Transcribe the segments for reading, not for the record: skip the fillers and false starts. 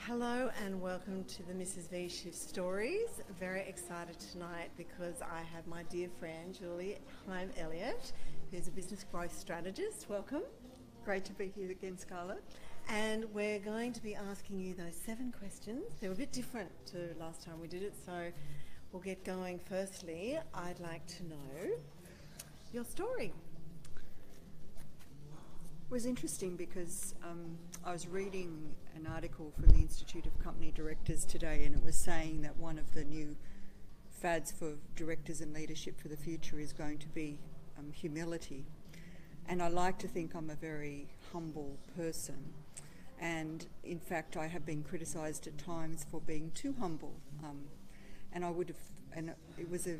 Hello and welcome to the Mrs. V Shift Stories. Very excited tonight because I have my dear friend Hyam Elliott, who's a business growth strategist. Welcome. Great to be here again, Scarlett. And we're going to be asking you those 7 questions. They're a bit different to last time we did it, so we'll get going. Firstly, I'd like to know your story. It was interesting because I was reading an article from the Institute of Company Directors today, and it was saying that one of the new fads for directors and leadership for the future is going to be humility. And I like to think I'm a very humble person. And in fact, I have been criticised at times for being too humble. And it was a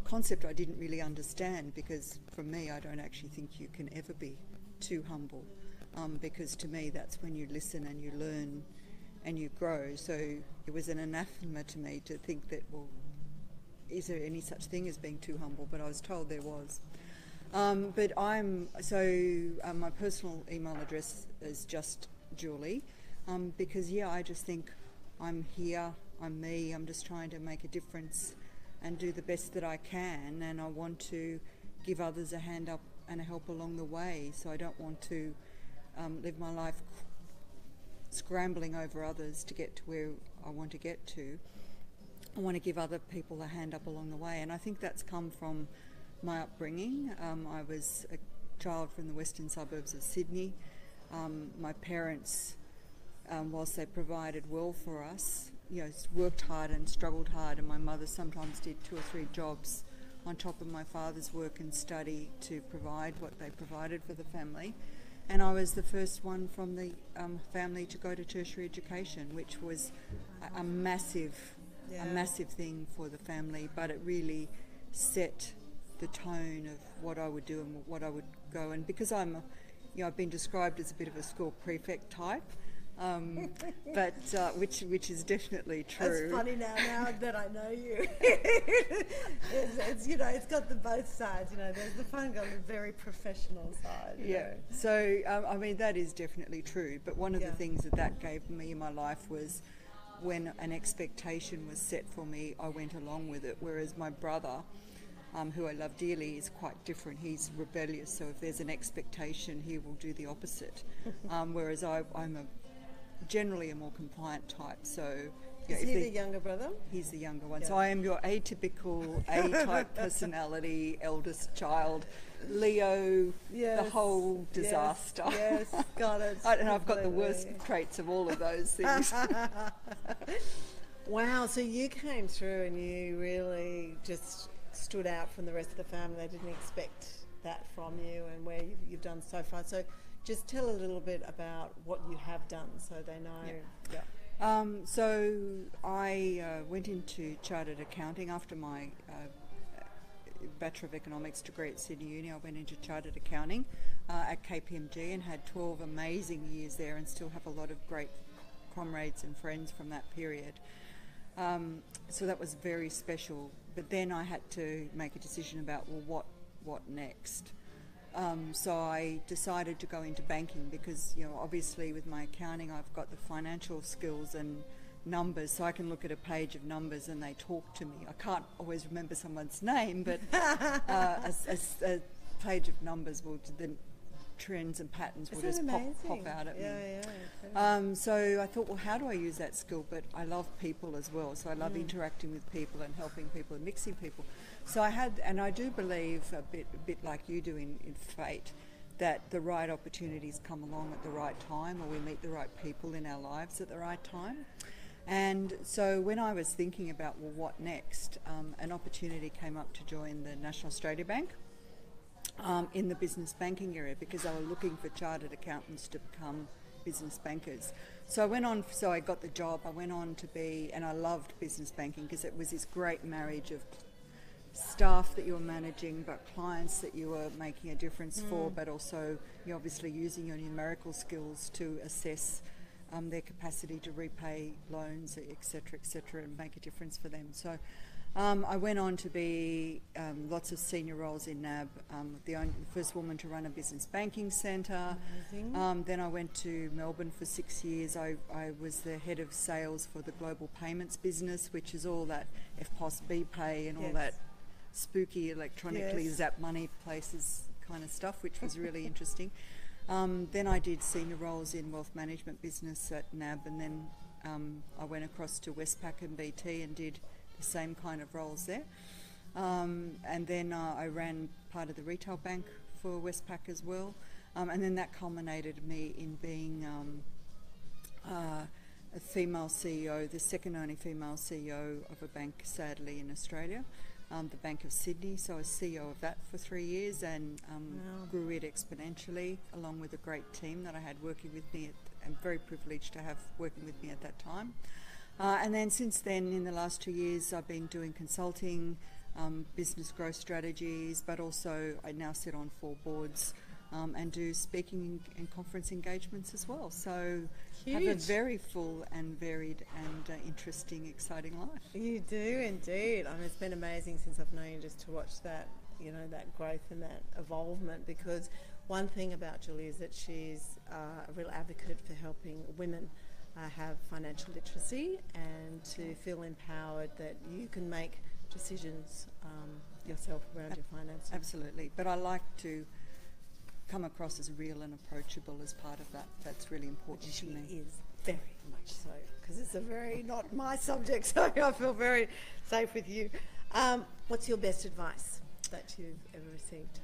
concept I didn't really understand, because for me, I don't actually think you can ever be too humble, because to me that's when you listen and you learn and you grow. So it was an anathema to me to think that, well, is there any such thing as being too humble? But I was told there was. My personal email address is just Julie, because I just think I'm here, I'm me, I'm just trying to make a difference and do the best that I can, and I want to give others a hand up and a help along the way. So I don't want to live my life scrambling over others to get to where I want to get to. I want to give other people a hand up along the way, and I think that's come from my upbringing. I was a child from the western suburbs of Sydney. My parents, whilst they provided well for us, worked hard and struggled hard, and my mother sometimes did 2 or 3 jobs on top of my father's work and study to provide what they provided for the family. And I was the first one from the family to go to tertiary education, which was a massive thing for the family, but it really set the tone of what I would do and what I would go. And because I've been described as a bit of a school prefect type, but which is definitely true. It's funny now that I know you. It's got the both sides. There's the fun, got the very professional side. So that is definitely true. But one of the things that gave me in my life was when an expectation was set for me, I went along with it. Whereas my brother, who I love dearly, is quite different. He's rebellious. So if there's an expectation, he will do the opposite. Whereas I'm generally a more compliant type. So is he the younger brother? He's the younger one. So I am your atypical A-type personality, eldest child, Leo, the whole disaster. Yes, got it. And I've got the worst traits of all of those things. Wow, so you came through and you really just stood out from the rest of the family. They didn't expect that from you and where you've done so far. So just tell a little bit about what you have done so they know. So I went into chartered accounting after my Bachelor of Economics degree at Sydney Uni. I went into chartered accounting at KPMG and had 12 amazing years there, and still have a lot of great comrades and friends from that period. So that was very special. But then I had to make a decision about, well, what next? So I decided to go into banking because, obviously with my accounting, I've got the financial skills and numbers, so I can look at a page of numbers and they talk to me. I can't always remember someone's name, but a page of numbers the trends and patterns will just pop out at me. So I thought, well, how do I use that skill? But I love people as well, so I love interacting with people and helping people and mixing people. So I do believe a bit like you do in fate, that the right opportunities come along at the right time, or we meet the right people in our lives at the right time. And so when I was thinking about, well, what next, an opportunity came up to join the National Australia Bank in the business banking area, because they were looking for chartered accountants to become business bankers. So I got the job. I went on to and I loved business banking because it was this great marriage of staff that you were managing, but clients that you were making a difference for, but also you're obviously using your numerical skills to assess their capacity to repay loans, etc., and make a difference for them. So I went on to be lots of senior roles in NAB, the first woman to run a business banking centre. Then I went to Melbourne for 6 years. I was the head of sales for the global payments business, which is all that FPOS, BPay and all that spooky electronically zap money places kind of stuff, which was really interesting. Then I did senior roles in wealth management business at NAB, and then I went across to Westpac and BT and did the same kind of roles there. And then I ran part of the retail bank for Westpac as well. And then that culminated me in being a female CEO, the second only female CEO of a bank, sadly, in Australia, the Bank of Sydney. So I was CEO of that for 3 years and grew it exponentially, along with a great team that I had working with me. I'm very privileged to have working with me at that time. And then since then, in the last 2 years, I've been doing consulting, business growth strategies, but also I now sit on 4 boards and do speaking and conference engagements as well. So have a very full and varied and interesting, exciting life. You do indeed. I mean, it's been amazing since I've known you just to watch that, you know, that growth and that evolvement, because one thing about Julie is that she's a real advocate for helping women have financial literacy and to feel empowered that you can make decisions yourself around your finances. Absolutely. But I like to come across as real and approachable as part of that. That's really important to me. She is very much so, because it's a very not my subject, so I feel very safe with you. What's your best advice that you've ever received?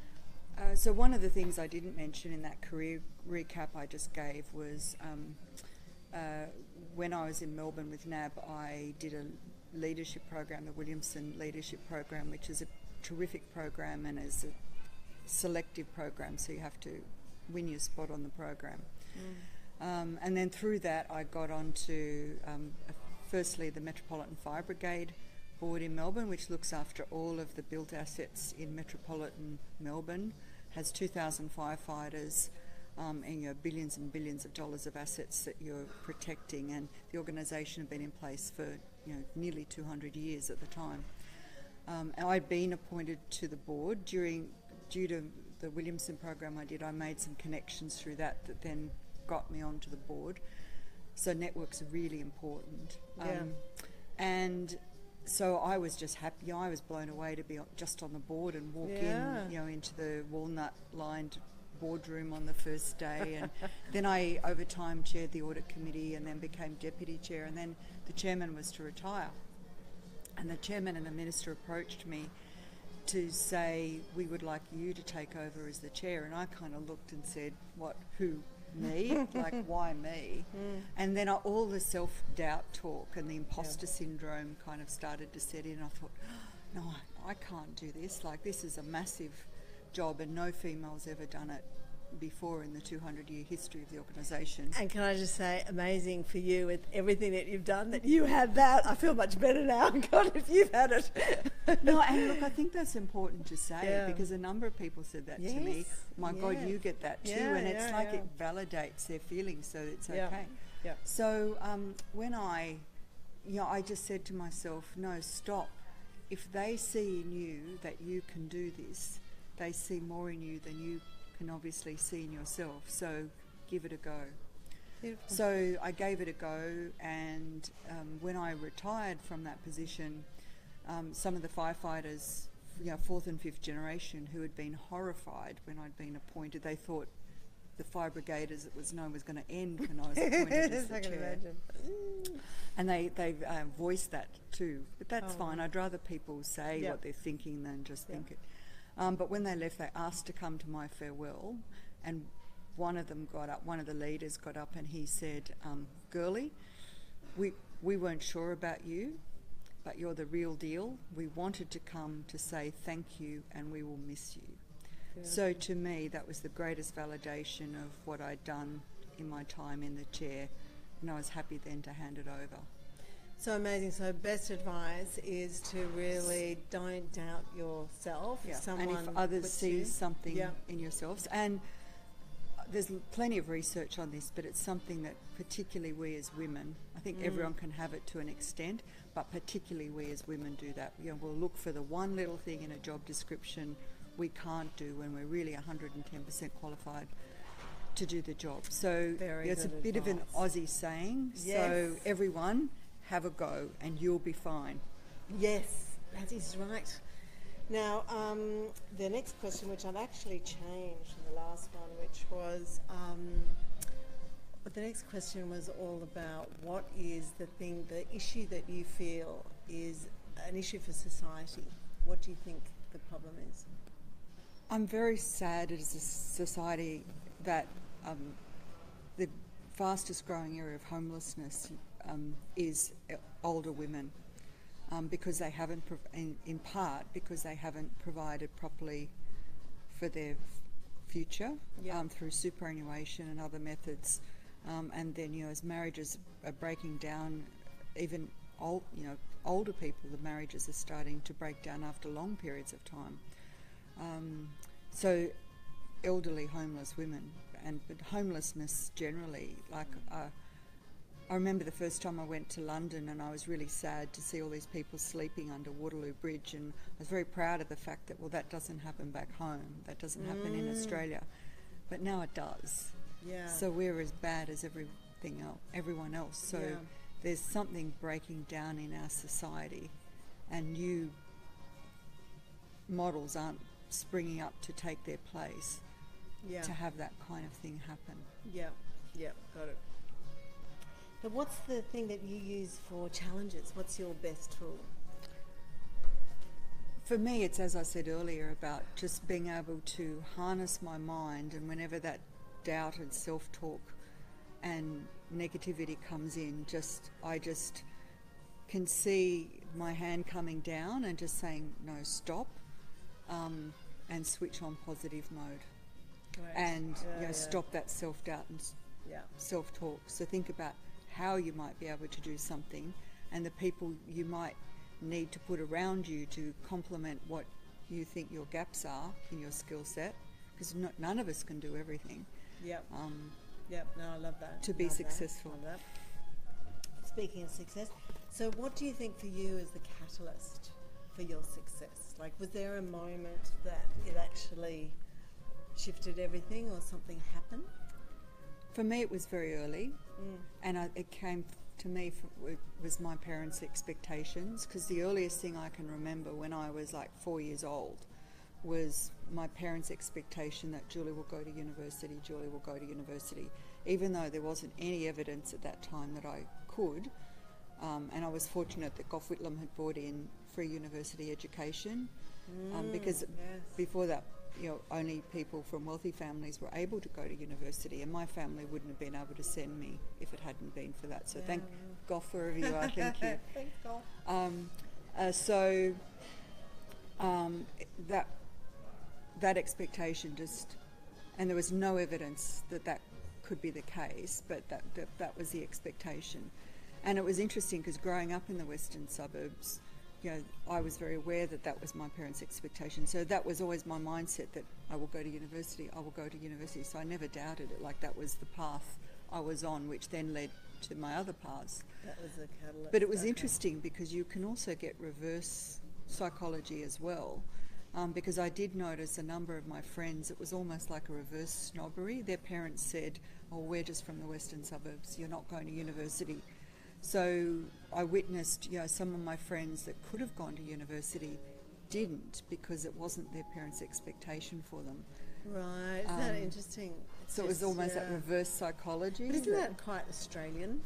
So one of the things I didn't mention in that career recap I just gave was when I was in Melbourne with NAB, I did a leadership program, the Williamson Leadership Program, which is a terrific program and is a selective program, so you have to win your spot on the program. And then through that I got onto firstly the Metropolitan Fire Brigade board in Melbourne, which looks after all of the built assets in metropolitan Melbourne, has 2,000 firefighters, and billions and billions of dollars of assets that you're protecting, and the organisation had been in place for nearly 200 years at the time. And I'd been appointed to the board due to the Williamson program I made some connections through that then got me onto the board. So networks are really important. And so I was just happy. I was blown away to be just on the board and walk in, into the walnut-lined boardroom on the first day. And then I, over time, chaired the audit committee and then became deputy chair. And then the chairman was to retire. And the chairman and the minister approached me to say, we would like you to take over as the chair. And I kind of looked and said, what, who, me? Like, why me? And then all the self-doubt talk and the imposter syndrome kind of started to set in. I thought, no, I can't do this. Like, this is a massive job and no female's ever done it before in the 200-year history of the organisation. And can I just say, amazing for you with everything that you've done, that you had that. I feel much better now. God, if you've had it. No, and look, I think that's important to say because a number of people said that to me. My God, you get that too. And it's like it validates their feelings, so it's okay. So when I just said to myself, no, stop. If they see in you that you can do this, they see more in you than you can obviously see in yourself, so give it a go. Beautiful. So I gave it a go, and when I retired from that position, some of the firefighters, fourth and fifth generation, who had been horrified when I'd been appointed, they thought the fire brigade, as it was known, was going to end when I was appointed as the chair. And they voiced that too, but that's fine. I'd rather people say what they're thinking than just think it. But when they left, they asked to come to my farewell, and one of the leaders got up and he said, girlie, we weren't sure about you, but you're the real deal. We wanted to come to say thank you and we will miss you. Yeah. So to me, that was the greatest validation of what I'd done in my time in the chair, and I was happy then to hand it over. So amazing. So best advice is to really don't doubt yourself. And if others see something in yourselves. And there's plenty of research on this, but it's something that particularly we as women, I think everyone can have it to an extent, but particularly we as women do that. You know, we'll look for the one little thing in a job description we can't do when we're really 110% qualified to do the job. So it's a bit of an Aussie saying. Yes. So everyone have a go and you'll be fine. Yes, that is right. Now, the next question, which I've actually changed from the last one, which was, but the next question was all about what is the issue that you feel is an issue for society? What do you think the problem is? I'm very sad as a society that the fastest growing area of homelessness is older women. Because they haven't, in part, because they haven't provided properly for their future through superannuation and other methods, and then as marriages are breaking down, even older people, the marriages are starting to break down after long periods of time. So, elderly homeless women but homelessness generally, like. I remember the first time I went to London and I was really sad to see all these people sleeping under Waterloo Bridge, and I was very proud of the fact that, well, that doesn't happen back home, that doesn't happen in Australia, but now it does. Yeah. So we're as bad as everyone else. So there's something breaking down in our society, and new models aren't springing up to take their place to have that kind of thing happen. Yeah, got it. But what's the thing that you use for challenges? What's your best tool? For me, it's, as I said earlier, about just being able to harness my mind, and whenever that doubt and self-talk and negativity comes in, I just can see my hand coming down and just saying, no, stop, and switch on positive mode. Great. And stop that self-doubt and self-talk. So think about how you might be able to do something, and the people you might need to put around you to complement what you think your gaps are in your skill set, because none of us can do everything. No, I love that. To be successful. Love that. Speaking of success, so what do you think for you is the catalyst for your success? Like, was there a moment that it actually shifted everything, or something happened? For me, it was very early, and it came to me was my parents' expectations, because the earliest thing I can remember when I was like 4 years old was my parents' expectation that Julie will go to university, Julie will go to university, even though there wasn't any evidence at that time that I could, and I was fortunate that Gough Whitlam had brought in free university education, because before that, only people from wealthy families were able to go to university, and my family wouldn't have been able to send me if it hadn't been for that. So thank Gough, wherever you are. Thank you. Thanks, Gough. That expectation and there was no evidence that could be the case, but that was the expectation. And it was interesting because growing up in the western suburbs, I was very aware that was my parents' expectation. So that was always my mindset, that I will go to university, I will go to university. So I never doubted it, like that was the path I was on, which then led to my other paths. That was the catalyst. But it was interesting because you can also get reverse psychology as well. Because I did notice a number of my friends, it was almost like a reverse snobbery. Their parents said, oh, we're just from the western suburbs, you're not going to university. So I witnessed, some of my friends that could have gone to university didn't, because it wasn't their parents' expectation for them. Right, isn't that interesting? So it was almost that reverse psychology. But isn't that quite Australian?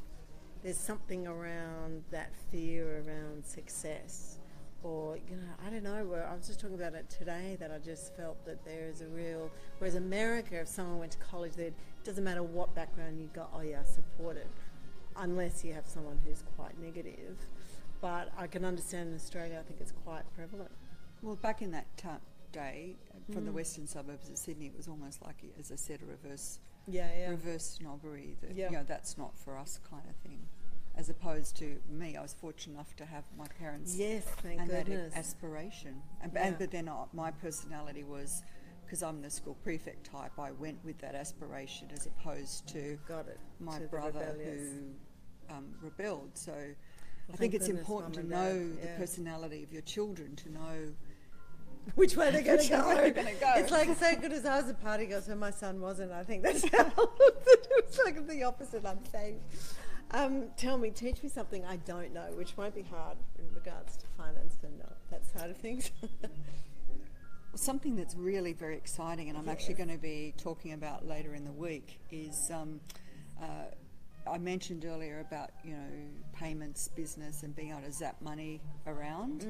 There's something around that fear around success. Or, I don't know, I was just talking about it today, that I just felt that there is a real, whereas America, if someone went to college there, it doesn't matter what background you got, support it. Unless you have someone who's quite negative. But I can understand in Australia, I think it's quite prevalent. Well, back in that day, from the western suburbs of Sydney, it was almost like, as I said, a reverse snobbery, that, that's not for us kind of thing. As opposed to me, I was fortunate enough to have my parents thank and goodness. that aspiration. But then my personality was because I'm the school prefect type, I went with that aspiration as opposed to my brother who rebelled. So I think it's important to know the personality of your children, to know which way they're going to go. go. It's like so good as I was a party girl, so my son wasn't. I think that's how it was like the opposite. I'm saying. Teach me something I don't know, which might be hard in regards to finance and that side of things. Something that's really very exciting, and I'm actually going to be talking about later in the week, is I mentioned earlier about payments business and being able to zap money around,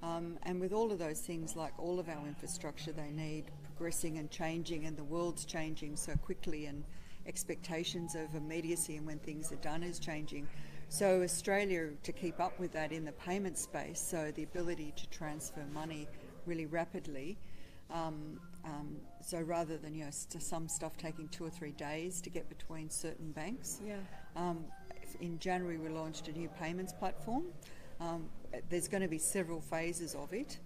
and with all of those things, like all of our infrastructure, they need progressing and changing, and the world's changing so quickly, and expectations of immediacy and when things are done is changing. So Australia, to keep up with that in the payment space, so the ability to transfer money really rapidly, so rather than some stuff taking 2 or 3 days to get between certain banks. In January we launched a new payments platform. There's going to be several phases of it,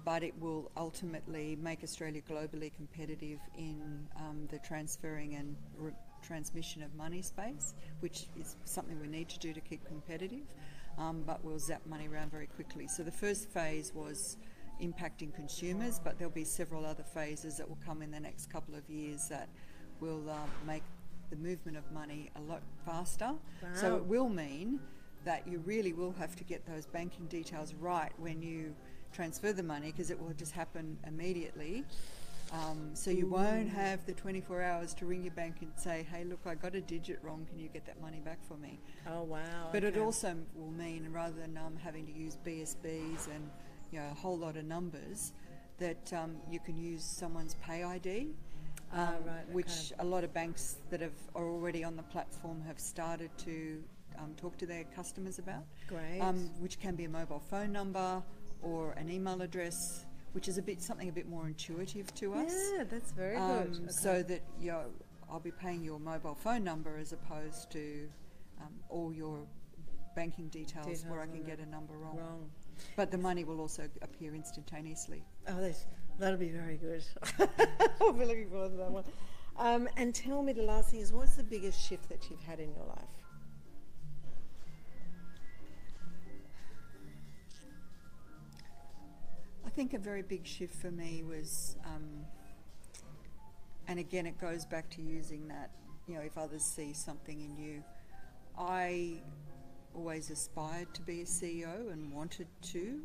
but it will ultimately make Australia globally competitive in the transferring and transmission of money space, which is something we need to do to keep competitive, but we'll zap money around very quickly. So the first phase was impacting consumers, but there'll be several other phases that will come in the next couple of years that will make the movement of money a lot faster. Wow. So it will mean that you really will have to get those banking details right when you transfer the money, because it will just happen immediately. So you won't have the 24 hours to ring your bank and say, hey, look, I got a digit wrong, can you get that money back for me? Oh, wow. But it also will mean, rather than having to use BSBs and a whole lot of numbers, that you can use someone's pay ID, which a lot of banks that are already on the platform have started to talk to their customers about. Great. Which can be a mobile phone number or an email address, which is something a bit more intuitive to us. Yeah, that's very good. Okay. So that I'll be paying your mobile phone number as opposed to all your banking details where I can get a number wrong. But the money will also appear instantaneously. Oh, that'll be very good. I'll be looking forward to that one. And tell me, the last thing is, what's the biggest shift that you've had in your life? I think a very big shift for me was, and again it goes back to using that, if others see something in you. I always aspired to be a CEO and wanted to.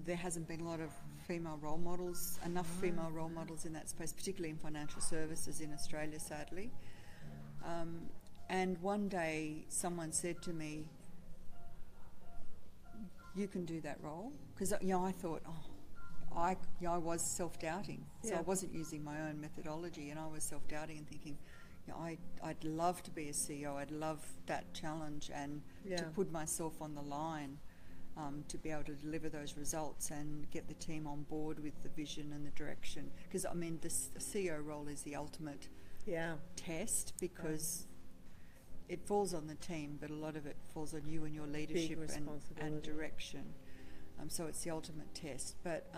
There hasn't been a lot of female role models, enough female role models in that space, particularly in financial services in Australia, sadly. And one day someone said to me, you can do that role. Because I thought, I was self-doubting. So I wasn't using my own methodology, and I was self-doubting and thinking, I'd love to be a CEO. I'd love that challenge and to put myself on the line to be able to deliver those results and get the team on board with the vision and the direction. Because, the CEO role is the ultimate test, because it falls on the team, but a lot of it falls on you and your leadership and direction. So it's the ultimate test. But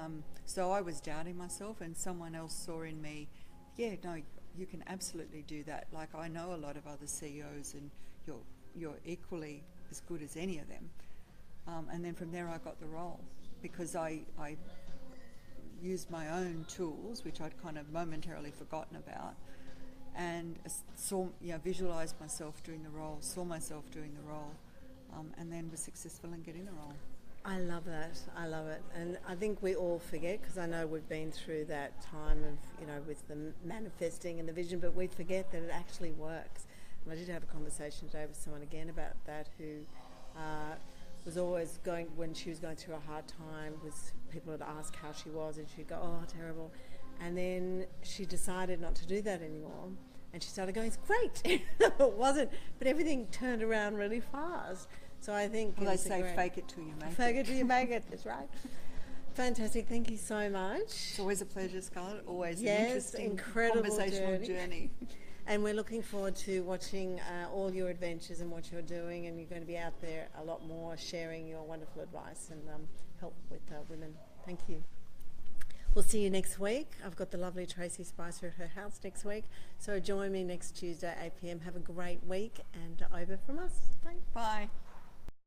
so I was doubting myself, and someone else saw in me, you can absolutely do that. Like, I know a lot of other CEOs, and you're equally as good as any of them. And then from there I got the role, because I used my own tools, which I'd kind of momentarily forgotten about, and visualised myself doing the role, saw myself doing the role, and then was successful in getting the role. I love that. I love it. And I think we all forget, because I know we've been through that time of, with the manifesting and the vision, but we forget that it actually works. And I did have a conversation today with someone again about that, who was always going, when she was going through a hard time, was people would ask how she was, and she'd go, oh, terrible. And then she decided not to do that anymore. And she started going, it's great. It wasn't, but everything turned around really fast. So I think... Well, they say fake it till you make it. Fake it till you make it, that's right. Fantastic, thank you so much. It's always a pleasure, Scarlett. Always an interesting, incredible conversational journey. And we're looking forward to watching all your adventures and what you're doing, and you're going to be out there a lot more sharing your wonderful advice and help with women. Thank you. We'll see you next week. I've got the lovely Tracy Spicer at her house next week. So join me next Tuesday at 8 p.m. Have a great week, and over from us. Bye. Bye.